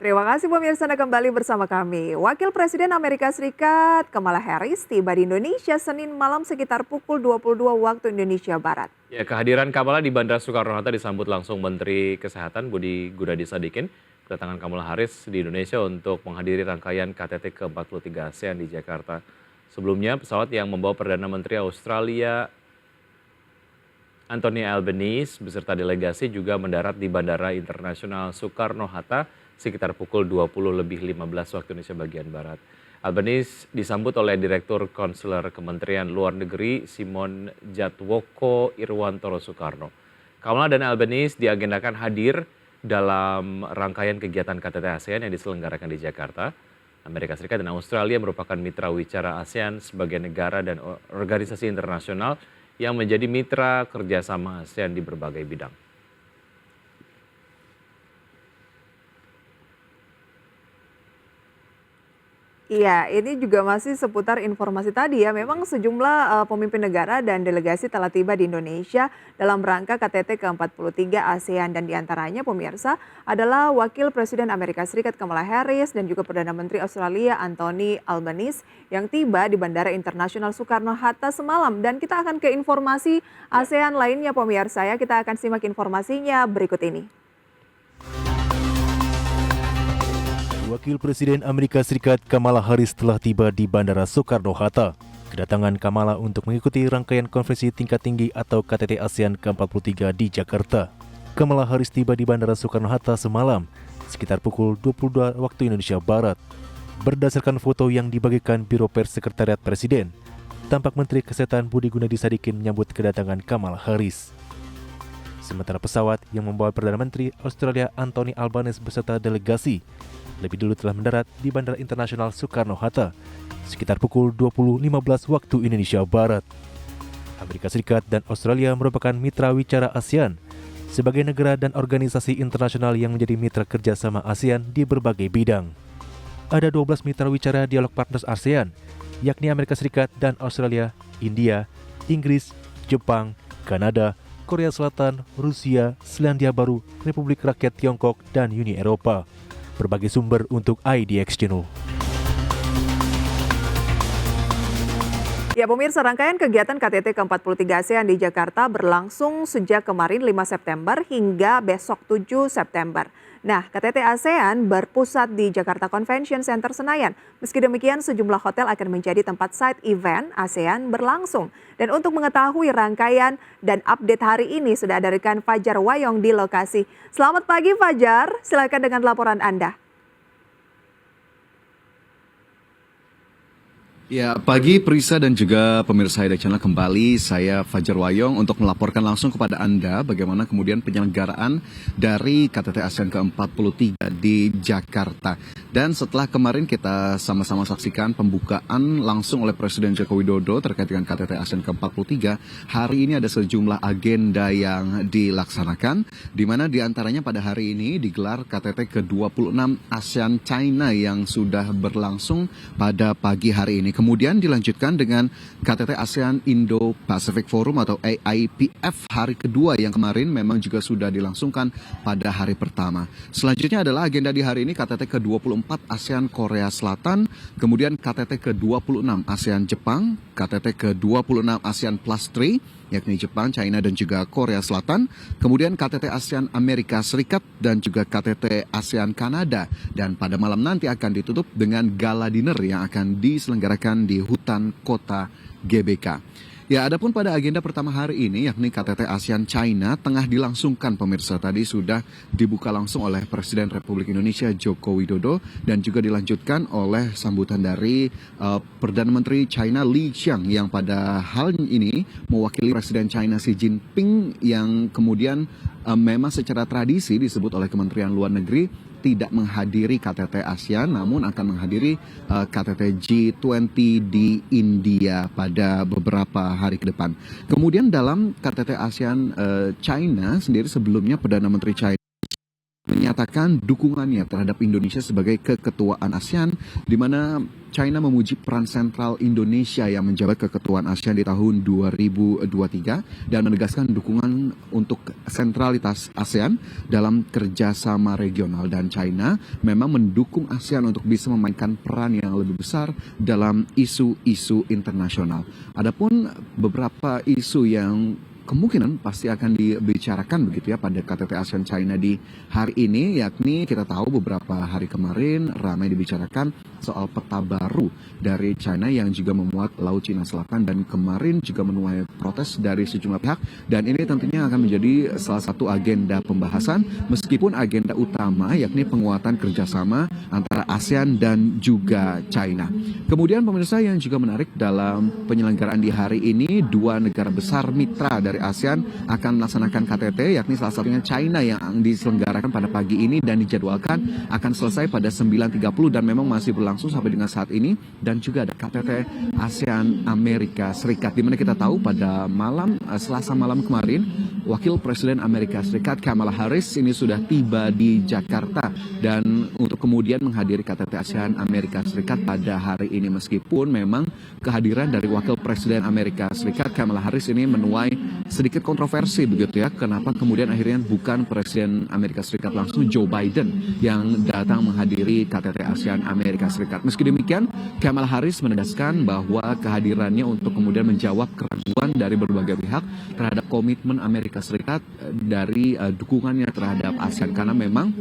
Terima kasih pemirsa Anda kembali bersama kami. Wakil Presiden Amerika Serikat Kamala Harris tiba di Indonesia Senin malam sekitar pukul 22 waktu Indonesia Barat. Ya, kehadiran Kamala di Bandara Soekarno-Hatta disambut langsung Menteri Kesehatan Budi Gunadi Sadikin. Kedatangan Kamala Harris di Indonesia untuk menghadiri rangkaian KTT ke-43 ASEAN di Jakarta. Sebelumnya, pesawat yang membawa Perdana Menteri Australia Anthony Albanese beserta delegasi juga mendarat di Bandara Internasional Soekarno-Hatta sekitar pukul 20.15 waktu Indonesia bagian Barat. Albanese disambut oleh Direktur Konsuler Kementerian Luar Negeri Simon Jatwoko Irwantoro Soekarno. Kamala dan Albanese diagendakan hadir dalam rangkaian kegiatan KTT ASEAN yang diselenggarakan di Jakarta. Amerika Serikat dan Australia merupakan mitra wicara ASEAN sebagai negara dan organisasi internasional yang menjadi mitra kerjasama ASEAN di berbagai bidang. Iya, ini juga masih seputar informasi tadi ya. Memang sejumlah pemimpin negara dan delegasi telah tiba di Indonesia dalam rangka KTT ke-43 ASEAN dan diantaranya pemirsa adalah Wakil Presiden Amerika Serikat Kamala Harris dan juga Perdana Menteri Australia Anthony Albanese yang tiba di Bandara Internasional Soekarno-Hatta semalam. Dan kita akan ke informasi ASEAN lainnya pemirsa ya. Kita akan simak informasinya berikut ini. Wakil Presiden Amerika Serikat Kamala Harris telah tiba di Bandara Soekarno-Hatta. Kedatangan Kamala untuk mengikuti rangkaian konferensi tingkat tinggi atau KTT ASEAN ke-43 di Jakarta. Kamala Harris tiba di Bandara Soekarno-Hatta semalam, sekitar pukul 22 waktu Indonesia Barat. Berdasarkan foto yang dibagikan Biro Pers Sekretariat Presiden, tampak Menteri Kesehatan Budi Gunadi Sadikin menyambut kedatangan Kamala Harris. Sementara pesawat yang membawa Perdana Menteri Australia Anthony Albanese beserta delegasi lebih dulu telah mendarat di Bandara Internasional Soekarno-Hatta sekitar pukul 20.15 waktu Indonesia Barat. Amerika Serikat dan Australia merupakan mitra wicara ASEAN sebagai negara dan organisasi internasional yang menjadi mitra kerjasama ASEAN di berbagai bidang. Ada 12 mitra wicara dialog partners ASEAN, yakni Amerika Serikat dan Australia, India, Inggris, Jepang, Kanada, Korea Selatan, Rusia, Selandia Baru, Republik Rakyat Tiongkok, dan Uni Eropa. Berbagai sumber untuk IDX Channel. Ya pemirsa, rangkaian kegiatan KTT ke-43 ASEAN di Jakarta berlangsung sejak kemarin 5 September hingga besok 7 September. Nah, KTT ASEAN berpusat di Jakarta Convention Center Senayan. Meski demikian, sejumlah hotel akan menjadi tempat side event ASEAN berlangsung. Dan untuk mengetahui rangkaian dan update hari ini sudah ada rekan Fajar Wayong di lokasi. Selamat pagi Fajar, silakan dengan laporan Anda. Ya, pagi Prisa dan juga pemirsa IDX Channel, kembali saya Fajar Wayong untuk melaporkan langsung kepada Anda bagaimana kemudian penyelenggaraan dari KTT ASEAN ke-43 di Jakarta. Dan setelah kemarin kita sama-sama saksikan pembukaan langsung oleh Presiden Joko Widodo terkait dengan KTT ASEAN ke-43, hari ini ada sejumlah agenda yang dilaksanakan, di mana diantaranya pada hari ini digelar KTT ke-26 ASEAN China yang sudah berlangsung pada pagi hari ini. Kemudian dilanjutkan dengan KTT ASEAN Indo-Pacific Forum atau AIPF hari kedua yang kemarin memang juga sudah dilangsungkan pada hari pertama. Selanjutnya adalah agenda di hari ini KTT ke-24 ASEAN Korea Selatan, kemudian KTT ke-26 ASEAN Jepang, KTT ke-26 ASEAN Plus 3, yakni Jepang, China, dan juga Korea Selatan. Kemudian KTT ASEAN Amerika Serikat dan juga KTT ASEAN Kanada. Dan pada malam nanti akan ditutup dengan gala dinner yang akan diselenggarakan di hutan kota GBK. Ya, adapun pada agenda pertama hari ini yakni KTT ASEAN China tengah dilangsungkan pemirsa, tadi sudah dibuka langsung oleh Presiden Republik Indonesia Joko Widodo dan juga dilanjutkan oleh sambutan dari Perdana Menteri China Li Qiang yang pada hal ini mewakili Presiden China Xi Jinping yang kemudian memang secara tradisi disebut oleh Kementerian Luar Negeri tidak menghadiri KTT ASEAN namun akan menghadiri KTT G20 di India pada beberapa hari ke depan. Kemudian dalam KTT ASEAN China sendiri sebelumnya Perdana Menteri China menyatakan dukungannya terhadap Indonesia sebagai keketuaan ASEAN, di mana China memuji peran sentral Indonesia yang menjabat keketuaan ASEAN di tahun 2023 dan menegaskan dukungan untuk sentralitas ASEAN dalam kerjasama regional, dan China memang mendukung ASEAN untuk bisa memainkan peran yang lebih besar dalam isu-isu internasional. Adapun beberapa isu yang kemungkinan pasti akan dibicarakan begitu ya pada KTT ASEAN China di hari ini, yakni kita tahu beberapa hari kemarin ramai dibicarakan soal peta baru dari China yang juga memuat Laut Cina Selatan, dan kemarin juga menuai protes dari sejumlah pihak, dan ini tentunya akan menjadi salah satu agenda pembahasan meskipun agenda utama yakni penguatan kerjasama antara ASEAN dan juga China. Kemudian pemirsa, yang juga menarik dalam penyelenggaraan di hari ini, dua negara besar mitra dari ASEAN akan melaksanakan KTT, yakni salah satunya China yang diselenggarakan pada pagi ini dan dijadwalkan akan selesai pada 9.30 dan memang masih berlangsung sampai dengan saat ini. Dan juga ada KTT ASEAN Amerika Serikat, di mana kita tahu pada malam Selasa malam kemarin Wakil Presiden Amerika Serikat Kamala Harris ini sudah tiba di Jakarta dan untuk kemudian menghadiri KTT ASEAN Amerika Serikat pada hari ini, meskipun memang kehadiran dari Wakil Presiden Amerika Serikat Kamala Harris ini menuai sedikit kontroversi begitu ya. Kenapa kemudian akhirnya bukan Presiden Amerika Serikat langsung Joe Biden yang datang menghadiri KTT ASEAN Amerika Serikat. Meski demikian, Kamala Harris menegaskan bahwa kehadirannya untuk kemudian menjawab keraguan dari berbagai pihak terhadap komitmen Amerika Serikat dari dukungannya terhadap ASEAN, karena memang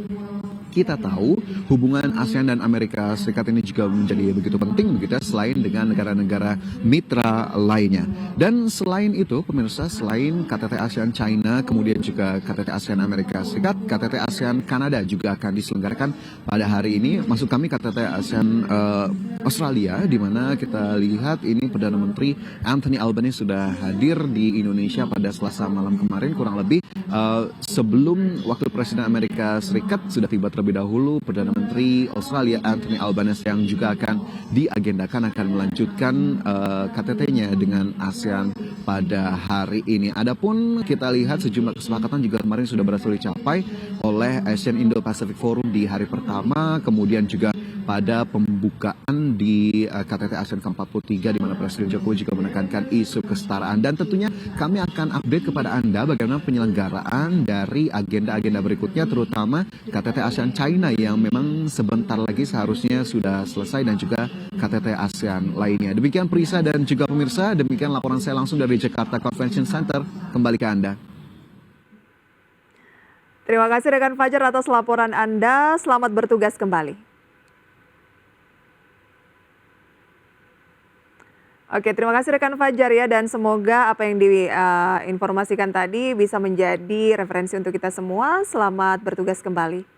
kita tahu hubungan ASEAN dan Amerika Serikat ini juga menjadi begitu penting begitu ya, selain dengan negara-negara mitra lainnya. Dan selain itu pemirsa, selain KTT ASEAN China, kemudian juga KTT ASEAN Amerika Serikat, KTT ASEAN Kanada juga akan diselenggarakan pada hari ini. Maksud kami KTT ASEAN Australia, di mana kita lihat ini Perdana Menteri Anthony Albanese sudah hadir di Indonesia pada Selasa malam kemarin, kurang lebih sebelum Wakil Presiden Amerika Serikat sudah tiba terlebih dahulu. Perdana Menteri Australia Anthony Albanese yang juga akan diagendakan akan melanjutkan KTT-nya dengan ASEAN pada hari ini. Adapun kita lihat sejumlah kesepakatan juga kemarin sudah berhasil dicapai oleh Asian Indo-Pacific Forum di hari pertama, kemudian juga pada pembukaan di KTT ASEAN ke-43 di mana Presiden Jokowi juga menekankan isu kesetaraan. Dan tentunya kami akan update kepada Anda bagaimana penyelenggaraan dari agenda-agenda berikutnya, terutama KTT ASEAN China yang memang sebentar lagi seharusnya sudah selesai, dan juga KTT ASEAN lainnya. Demikian Prisa dan juga pemirsa, demikian laporan saya langsung dari Jakarta Convention Center. Kembali ke Anda. Terima kasih rekan Fajar atas laporan Anda. Selamat bertugas kembali. Oke, terima kasih rekan Fajar ya, dan semoga apa yang diinformasikan tadi bisa menjadi referensi untuk kita semua. Selamat bertugas kembali.